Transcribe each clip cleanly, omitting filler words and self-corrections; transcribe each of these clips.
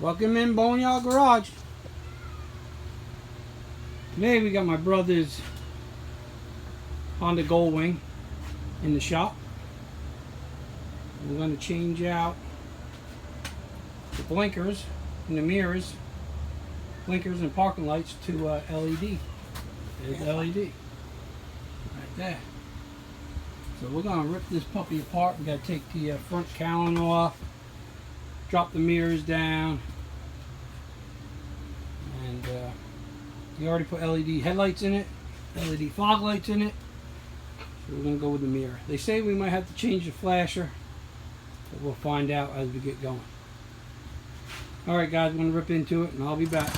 Welcome in Boneyard Garage. Today we got my brother's Honda Goldwing in the shop. We're going to change out the blinkers and the mirrors, blinkers and parking lights to LED. There's LED right there. So we're going to rip this puppy apart. We got to take the front cowling off, drop the mirrors down, and you already put LED headlights in it, LED fog lights in it. So we're going to go with the mirror. They say we might have to change the flasher, but we'll find out as we get going. Alright guys, we're going to rip into it and I'll be back.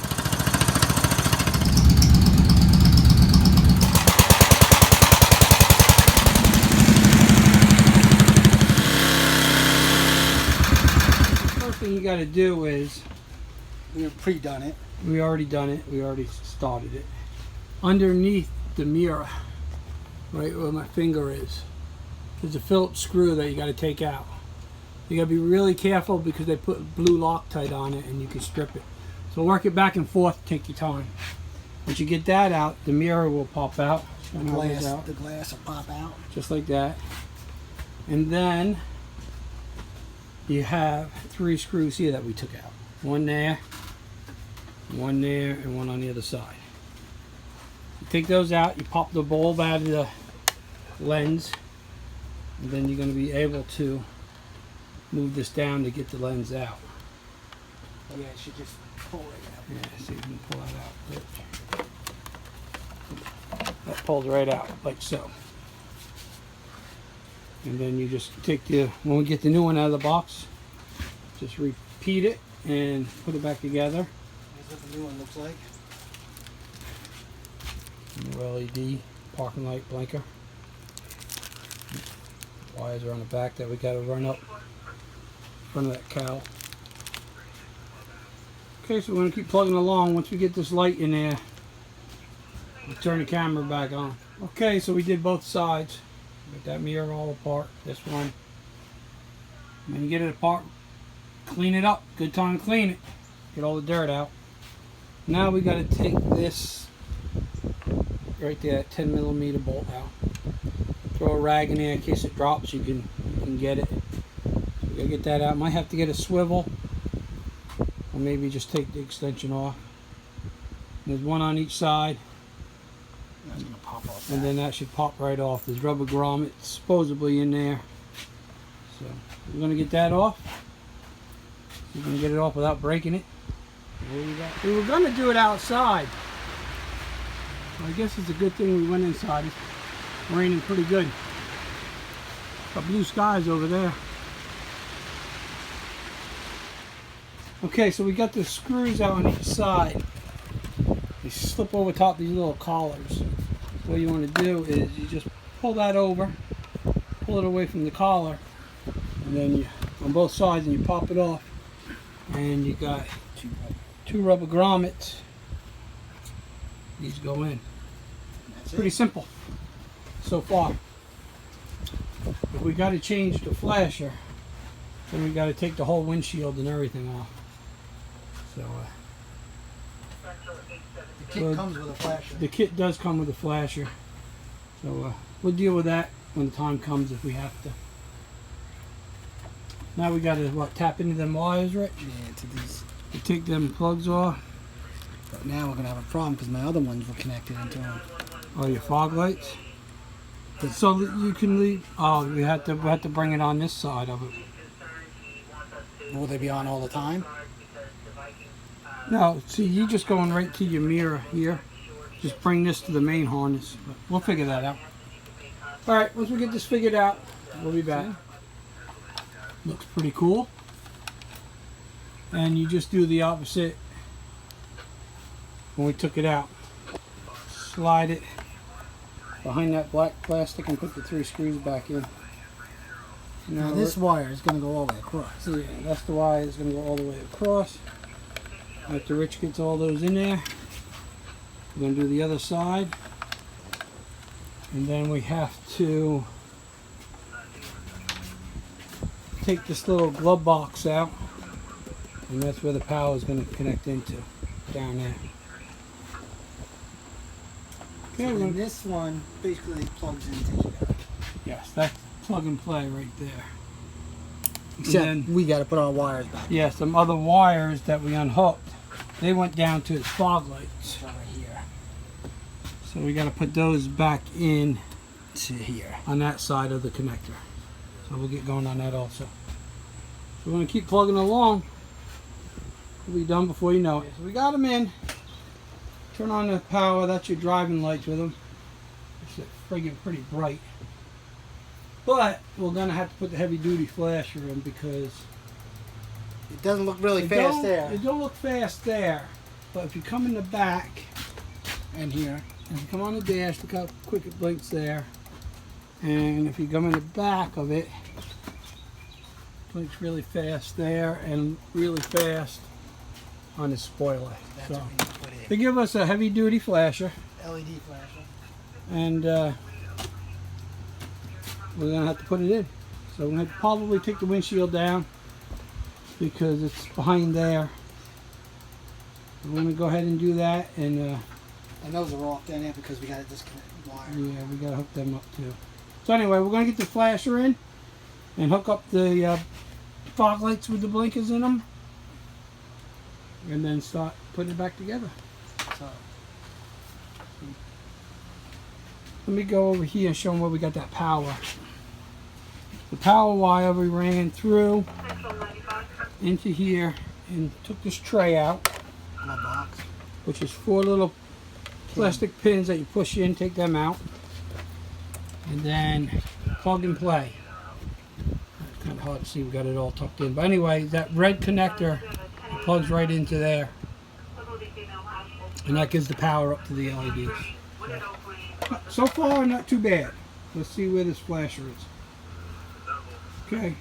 You got to do is, we've pre-done it. We already done it. We already started it. Underneath the mirror, right where my finger is, there's a Phillips screw that you got to take out. You got to be really careful because they put blue Loctite on it and you can strip it. So work it back and forth. Take your time. Once you get that out, the mirror will pop out. The glass will pop out. Just like that. And then you have 3 screws here that we took out. One there, and one on the other side. You take those out, you pop the bulb out of the lens, and then you're going to be able to move this down to get the lens out. Oh yeah, it should just pull right out. Yeah, so you can pull that out. That pulls right out, like so. And then you just take when we get the new one out of the box, just repeat it and put it back together. Here's what the new one looks like. New LED parking light blinker. Wires are on the back that we got to run up in front of that cowl. Okay, so we're going to keep plugging along. Once we get this light in there, we'll turn the camera back on. Okay, so we did both sides. Get that mirror all apart, this one. When you get it apart, clean it up. Good time to clean it. Get all the dirt out. Now we got to take this right there, that 10mm bolt out. Throw a rag in there in case it drops. You can get it. So we got to get that out. Might have to get a swivel, or maybe just take the extension off. There's one on each side. That's gonna pop off. And then that should pop right off. There's rubber grommet supposedly in there. So we're going to get that off. You can get it off without breaking it. We were going to do it outside. Well, I guess it's a good thing we went inside. It's raining pretty good. Got blue skies over there. Okay, so we got the screws out on each side. They slip over top these little collars. What you want to do is you just pull that over, pull it away from the collar, and then you on both sides, and you pop it off, and you got 2 rubber grommets. These go in. It's pretty simple so far. If we got to change the flasher, then we got to take the whole windshield and everything off. So. The kit comes with a flasher. The kit does come with a flasher. So we'll deal with that when the time comes if we have to. Now we got to tap into them wires, Rich? Yeah, to these. To take them plugs off. But now we're going to have a problem because my other ones were connected into them. Oh, your fog lights? So that you can leave. Oh, we have to bring it on this side of it. Will they be on all the time? No, see, you just going right to your mirror here. Just bring this to the main harness. But we'll figure that out. Alright, once we get this figured out, we'll be back. Looks pretty cool. And you just do the opposite when we took it out. Slide it behind that black plastic and put the 3 screws back in. Now this wire is going to go all the way across. Yeah, that's the wire that's going to go all the way across. After Rich gets all those in there, we're going to do the other side. And then we have to take this little glove box out. And that's where the power is going to connect into, down there. Okay, So then this one basically plugs into here. yes, that's plug and play right there. Except And then, we got to put our wires back. yeah, some other wires that we unhooked, they went down to the fog lights Over here so we got to put those back in to here. on that side of the connector, so we'll get going on that also. So we're going to keep plugging along. We'll be done before you know it. So we got them in. Turn on the power. That's your driving lights with them. It's friggin' pretty bright, but we're going to have to put the heavy duty flasher in because It doesn't look really it fast there. It don't look fast there, but if you come in the back And here. and you come on the dash, look how quick it blinks there. And if you come in the back of it, it blinks really fast there and really fast on the spoiler. That's So what we need to put in. they give us a heavy duty flasher, LED flasher. and we're gonna have to put it in. So we're gonna have to probably take the windshield down because it's behind there. We're gonna go ahead and do that, and And those are off down there because we got to disconnect the wire. yeah, we gotta hook them up too. So anyway, we're gonna get the flasher in and hook up the fog lights with the blinkers in them, and then start putting it back together. So Let me go over here and show them where we got that power. The power wire we ran through into here and took this tray out, my box. which is 4 little plastic pins that you push in, take them out, and then plug and play. It's kind of hard to see, we got it all tucked in. But anyway, that red connector plugs right into there, and that gives the power up to the LEDs. So far, not too bad. Let's see where this flasher is. Okay.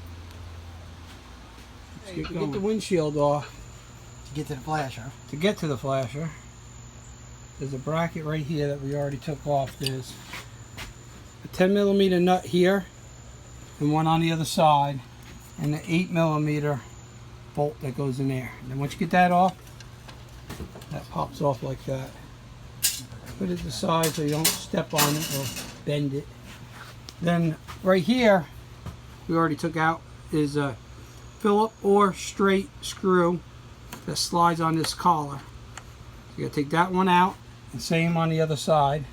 Let's get the windshield off. To get to the flasher. To get to the flasher, there's a bracket right here that we already took off. There's a 10mm nut here and one on the other side, and the 8mm bolt that goes in there. And then once you get that off, that pops off like that. Put it to the side so you don't step on it or bend it. Then right here, we already took out, is a Phillip or straight screw that slides on this collar. So you gotta take that one out, and same on the other side.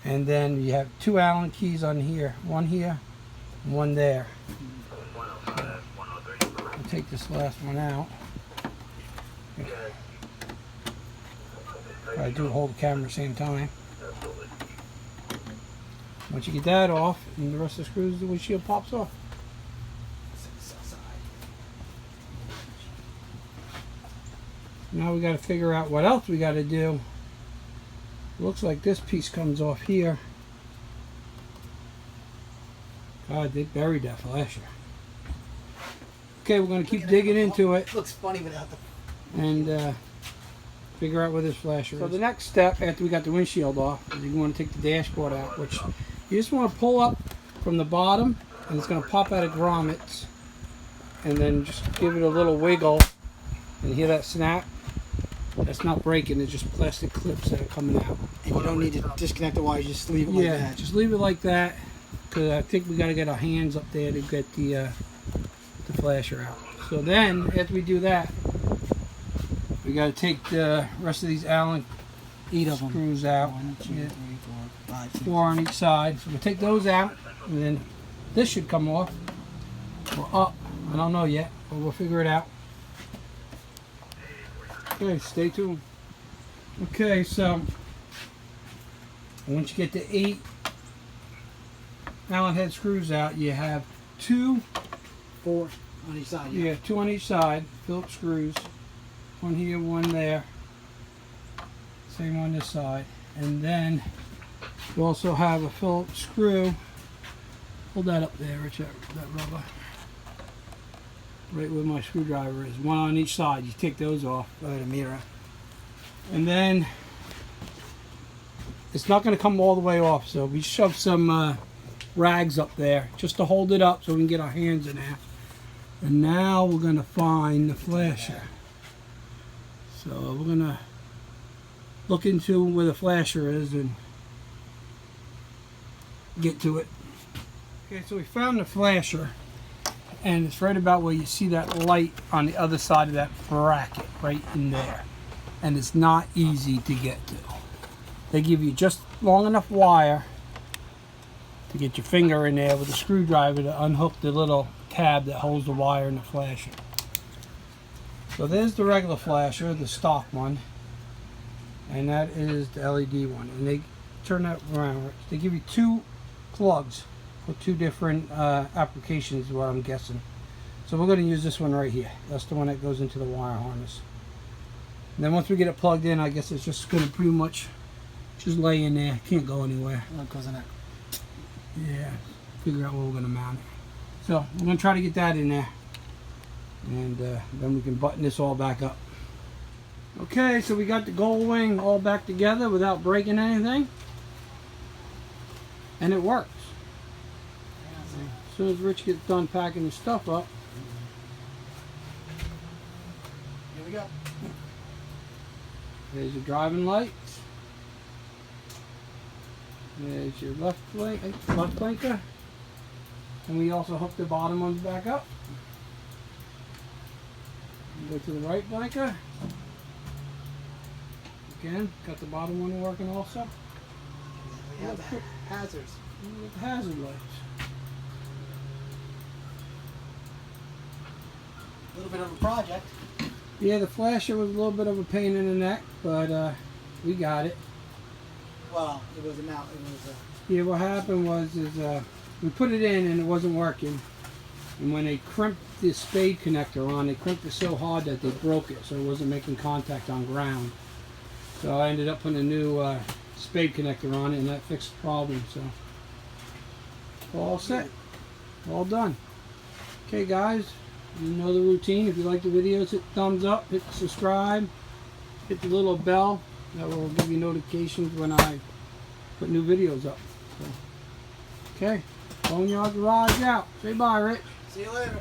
And then you have 2 Allen keys on here, one here and one there. I'll take this last one out. I do hold the camera at the same time. Once you get that off, and the rest of the screws, the windshield pops off. Now we got to figure out what else we got to do. Looks like this piece comes off here. God, they buried that flasher. Okay, we're going to keep digging into it Looks funny without the. and figure out where this flasher is. So the next step after we got the windshield off is you want to take the dashboard out, which you just want to pull up from the bottom, and it's going to pop out of grommets, and then just give it a little wiggle, and you hear that snap? That's not breaking, it's just plastic clips that are coming out. And you don't need to disconnect the wire, you just leave it like that. Just leave it like that, because I think we got to get our hands up there to get the flasher out. So then, after we do that, we got to take the rest of these Allen 8 of them. screws out. 1, 2, 3, 4, 5, 6. 4 on each side. So we'll take those out, and then this should come off. Or up. I don't know yet, but we'll figure it out. Okay, stay tuned. Okay, so once you get the 8 Allen head screws out, you have 2, 4 on each side. yeah, 2 on each side, Phillips screws. One here, one there. Same on this side. And then you also have a Phillips screw. Hold that up there, Rich, that rubber. Right where my screwdriver is. One on each side. You take those off. Oh, the mirror. And then it's not going to come all the way off, so we shove some rags up there just to hold it up so we can get our hands in there. And now we're going to find the flasher. So we're going to look into where the flasher is and get to it. Okay, so we found the flasher, and it's right about where you see that light on the other side of that bracket, right in there. And it's not easy to get to. They give you just long enough wire to get your finger in there with a screwdriver to unhook the little tab that holds the wire in the flasher. So there's the regular flasher, the stock one, and that is the LED one. And they turn that around. They give you two plugs for two different applications, is what I'm guessing. So we're going to use this one right here. That's the one that goes into the wire harness. And then once we get it plugged in, I guess it's just going to pretty much just lay in there. Can't go anywhere. What goes in it? Yeah, figure out where we're going to mount it. So we're going to try to get that in there. And then we can button this all back up. Okay, so we got the Goldwing all back together without breaking anything. And it works. As soon as Rich gets done packing his stuff up. Here we go. There's your driving lights. There's your left blinker. And we also hook the bottom ones back up. Go to the right blinker. Again, got the bottom one working also. We have the hazards. With hazard lights. A little bit of a project. Yeah, the flasher was a little bit of a pain in the neck, but we got it. Well, it was a mount. It was a... Yeah, what happened was we put it in and it wasn't working. And when they crimped the spade connector on, they crimped it so hard that they broke it, so it wasn't making contact on ground. So I ended up putting a new spade connector on it, and that fixed the problem. So all set, all done. Okay, guys, you know the routine. If you like the videos, hit thumbs up, hit subscribe, hit the little bell. That will give you notifications when I put new videos up. So, okay, Boneyard Garage out. Say bye, Rich. See you later.